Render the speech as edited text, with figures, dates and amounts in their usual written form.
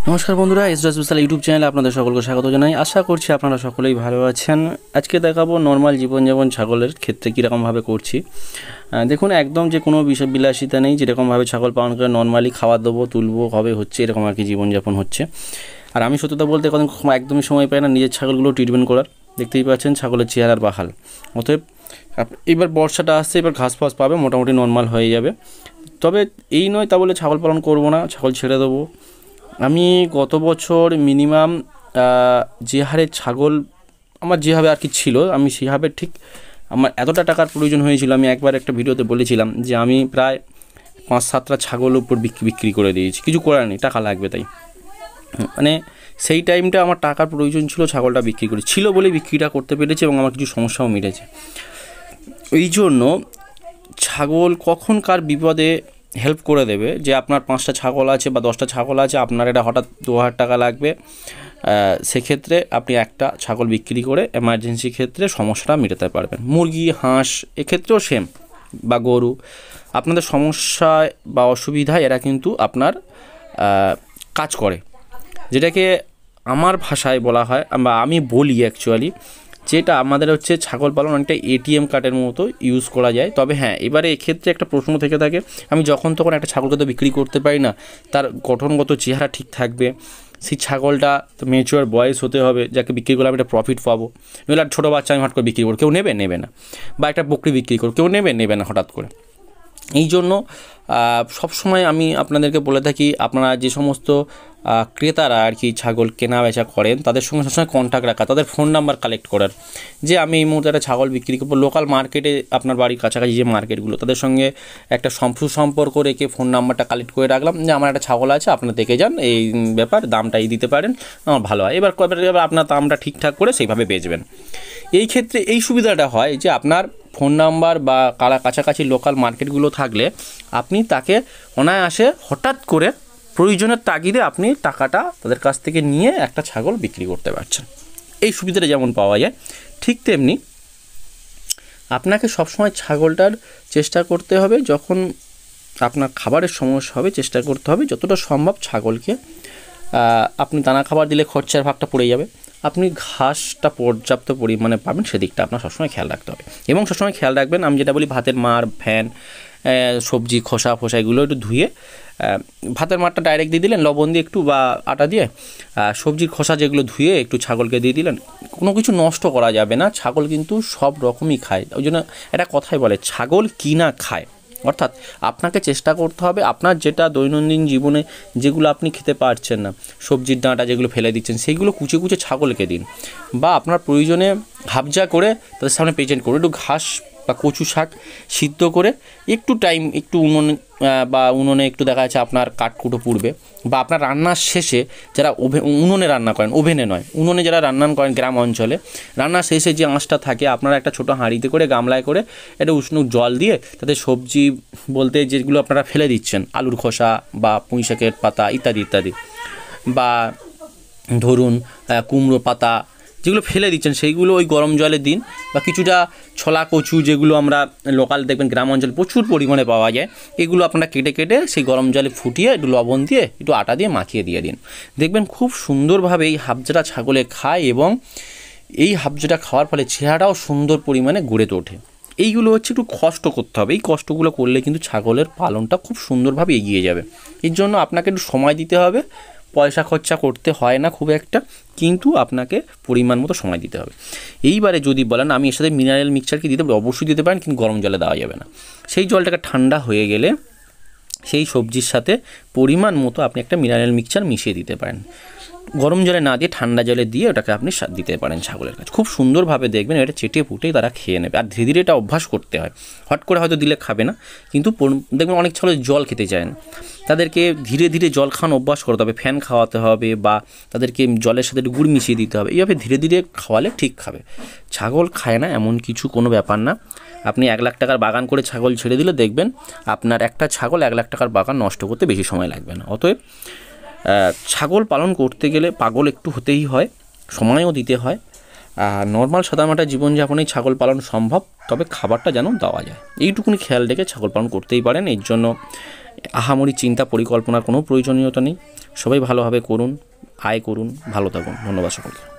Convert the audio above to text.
নমস্কার বন্ধুরা, এসরাজ বিশাল ইউটিউব চ্যানেলে আপনাদের সকলকে স্বাগত জানাই। আশা করছি আপনারা সকলেই ভালো আছেন। আজকে দেখাবো নর্মাল জীবনযাপন ছাগলের ক্ষেত্রে কীরকমভাবে করছি। দেখুন, একদম যে কোনো বিষয় বিলাসিতা নেই। যেরকমভাবে ছাগল পালন করে নর্মালি খাওয়া দেবো, তুলবো, হবে, হচ্ছে, এরকম আর কি জীবনযাপন হচ্ছে। আর আমি সত্যতা বলতে একদমই সময় পাই না নিজের ছাগলগুলো ট্রিটমেন্ট করার। দেখতেই পাচ্ছেন ছাগলের চেহারার বাহাল। অতএব এবার বর্ষাটা আসছে, এবার ঘাস ফাস পাবে, মোটামুটি নর্মাল হয়ে যাবে। তবে এই নয় তা বলে ছাগল পালন করবো না, ছাগল ছেড়ে দেবো। আমি গত বছর মিনিমাম যে হারে ছাগল আমার যেভাবে আর কি ছিল, আমি সেভাবে ঠিক আমার এতটা টাকার প্রয়োজন হয়েছিল। আমি একবার একটা ভিডিওতে বলেছিলাম যে আমি প্রায় 5-7টা ছাগল উপর বিক্রি করে দিয়েছি। কিছু করার নেই, টাকা লাগবে তাই। মানে সেই টাইমটা আমার টাকার প্রয়োজন ছিল, ছাগলটা বিক্রি ছিল বলেই বিক্রিটা করতে পেরেছি এবং আমার কিছু সমস্যাও মিটেছে। এই জন্য ছাগল কখন কার বিপদে হেল্প করে দেবে, যে আপনার 5টা ছাগল আছে বা 10টা ছাগল আছে, আপনার এটা হঠাৎ 2000 টাকা লাগবে, সেক্ষেত্রে আপনি একটা ছাগল বিক্রি করে এমার্জেন্সি ক্ষেত্রে সমস্যাটা মেটাতে পারবেন। মুরগি, হাঁস এক্ষেত্রেও সেম, বা গরু, আপনাদের সমস্যায় বা অসুবিধায় এরা কিন্তু আপনার কাজ করে। যেটাকে আমার ভাষায় বলা হয়, বা আমি বলি অ্যাকচুয়ালি, যেটা আমাদের হচ্ছে ছাগল পালন অনেকটা এটিএম কার্ডের মতো ইউজ করা যায়। তবে হ্যাঁ, এবারে এক্ষেত্রে একটা প্রশ্ন থেকে থাকে, আমি যখন তখন একটা ছাগলকে তো বিক্রি করতে পারি না, তার গঠনগত চেহারা ঠিক থাকবে, সেই ছাগলটা তো ম্যাচিওর বয়স হতে হবে, যাকে বিক্রি করলে আমি একটা প্রফিট পাবো। নইলে আর ছোটো বাচ্চা আমি হঠাৎ করে বিক্রি করবো, কেউ নেবে না। বা একটা বকরি বিক্রি করবো, কেউ নেবে না হঠাৎ করে। এই জন্য সবসময় আমি আপনাদেরকে বলে থাকি, আপনারা যে সমস্ত ক্রেতারা আর কি ছাগল কেনা বেচা করেন, তাদের সঙ্গে সবসময় কন্ট্যাক্ট রাখা, তাদের ফোন নাম্বার কালেক্ট করার, যে আমি এই মুহূর্তে একটা ছাগল বিক্রি করবো। লোকাল মার্কেটে, আপনার বাড়ির কাছাকাছি যে মার্কেটগুলো, তাদের সঙ্গে একটা সুসম্পর্ক রেখে ফোন নাম্বারটা কালেক্ট করে রাখলাম, যে আমার একটা ছাগল আছে, আপনারা দেখে যান, এই ব্যাপার, দামটা এই দিতে পারেন, আমার ভালো হয়। এবার আপনার দামটা ঠিকঠাক করে সেইভাবে বেচবেন। এই ক্ষেত্রে এই সুবিধাটা হয় যে আপনার ফোন নাম্বার বা কাছাকাছি লোকাল মার্কেটগুলো থাকলে আপনি তাকে অনায়াসে হঠাৎ করে প্রয়োজনের তাগিদে আপনি টাকাটা তাদের কাছ থেকে নিয়ে একটা ছাগল বিক্রি করতে পারছেন। এই সুবিধাটা যেমন পাওয়া যায়, ঠিক তেমনি আপনাকে সবসময় ছাগলটার চেষ্টা করতে হবে, যখন আপনার খাবারের সমস্যা হবে, চেষ্টা করতে হবে যতটা সম্ভব ছাগলকে আপনি দানা খাবার দিলে খরচার ভাগটা পড়ে যাবে, আপনি ঘাসটা পর্যাপ্ত পরিমাণে পাবেন, সেদিকটা আপনার সবসময় খেয়াল রাখতে হবে। এবং সবসময় খেয়াল রাখবেন, আমি যেটা বলি, ভাতের মাড়, ফ্যান, সবজি খোসা এগুলো একটু ধুয়ে, ভাতের মাড়টা ডাইরেক্ট দিয়ে দিলেন লবণ দিয়ে একটু বা আটা দিয়ে, সবজির খোসা যেগুলো ধুয়ে একটু ছাগলকে দিয়ে দিলেন। কোনো কিছু নষ্ট করা যাবে না, ছাগল কিন্তু সব রকমই খায়। ওই জন্য একটা কথাই বলে, ছাগল কি না খায়। অর্থাৎ আপনাকে চেষ্টা করতে হবে, আপনার যেটা দৈনন্দিন জীবনে যেগুলো আপনি খেতে পারছেন না, সবজির ডাঁটা যেগুলো ফেলে দিচ্ছেন, সেইগুলো কুচে ছাগলকে দিন, বা আপনার প্রয়োজনে হাবজা করে তাদের সামনে প্রেজেন্ট করুন। একটু ঘাস বা কচু শাক সিদ্ধ করে একটু টাইম, একটু উনুনে একটু দেখা যাচ্ছে আপনার কাঠকুটো পুড়বে, বা আপনার রান্নার শেষে যারা উনুনে রান্না করেন, ওভেনে নয়, উনুনে যারা রান্না করেন গ্রাম অঞ্চলে, রান্নার শেষে যে আঁচটা থাকে, আপনারা একটা ছোটো হাঁড়িতে করে, গামলায় করে একটা উষ্ণ জল দিয়ে তাতে সবজি বলতে যেগুলো আপনারা ফেলে দিচ্ছেন, আলুর খোসা বা পুঁই শাকের পাতা ইত্যাদি, বা ধরুন কুমড়ো পাতা যেগুলো ফেলে দিচ্ছেন, সেইগুলো ওই গরম জলে দিন। বা কিছুটা ছোলা কচু, যেগুলো আমরা লোকাল দেখবেন গ্রাম অঞ্চলে প্রচুর পরিমাণে পাওয়া যায়, এগুলো আপনারা কেটে সেই গরম জলে ফুটিয়ে একটু লবণ দিয়ে একটু আটা দিয়ে মাখিয়ে দিয়ে দিন। দেখবেন খুব সুন্দরভাবে এই হাবজাটা ছাগলে খায়, এবং এই হাবজাটা খাওয়ার ফলে চেহারাটাও সুন্দর পরিমাণে গড়ে ওঠে। এইগুলো হচ্ছে একটু কষ্ট করতে হবে, এই কষ্টগুলো করলে কিন্তু ছাগলের পালনটা খুব সুন্দরভাবে এগিয়ে যাবে। এর জন্য আপনাকে একটু সময় দিতে হবে, পয়সা খরচা করতে হয় না খুব একটা, কিন্তু আপনাকে পরিমাণ মতো সময় দিতে হবে। এইবারে যদি বলেন আমি এর সাথে মিনারেল মিক্সচার কি দিতে পারি, অবশ্যই দিতে পারেন, কিন্তু গরম জলে দেওয়া যাবে না। সেই জলটাকে ঠান্ডা হয়ে গেলে সেই সবজির সাথে পরিমাণ মতো আপনি একটা মিনারেল মিক্সচার মিশিয়ে দিতে পারেন। গরম জলে না দিয়ে ঠান্ডা জলে দিয়ে ওটাকে আপনি দিতে পারেন ছাগলের কাছে। খুব সুন্দরভাবে দেখবেন এটা চেটে পুটেই তারা খেয়ে নেবে। আর ধীরে ধীরে এটা অভ্যাস করতে হয়, হট করে হয়তো দিলে খাবে না, কিন্তু দেখবেন অনেক ছাগল জল খেতে চায় না, তাদেরকে ধীরে ধীরে জল খাওয়ানো অভ্যাস করতে হবে, ফ্যান খাওয়াতে হবে, বা তাদেরকে জলের সাথে একটু গুড় মিশিয়ে দিতে হবে। এইভাবে ধীরে ধীরে খাওয়ালে ঠিক খাবে। ছাগল খায় না এমন কিছু কোনো ব্যাপার না। আপনি 1 লাখ টাকার বাগান করে ছাগল ছেড়ে দিলে দেখবেন আপনার একটা ছাগল 1 লাখ টাকার বাগান নষ্ট করতে বেশি সময় লাগবে না। অতএব ছাগল পালন করতে গেলে পাগল একটু হতেই হয়, সময়ও দিতে হয়। নর্মাল সাদামাটা জীবনযাপনেই ছাগল পালন সম্ভব, তবে খাবারটা যেন দেওয়া যায়, এইটুকুনি খেয়াল রেখে ছাগল পালন করতেই পারেন। এর জন্য আহামরি চিন্তা পরিকল্পনার কোনো প্রয়োজনীয়তা নেই। সবাই ভালোভাবে করুন, আয় করুন, ভালো থাকুন। ধন্যবাদ সকলকে।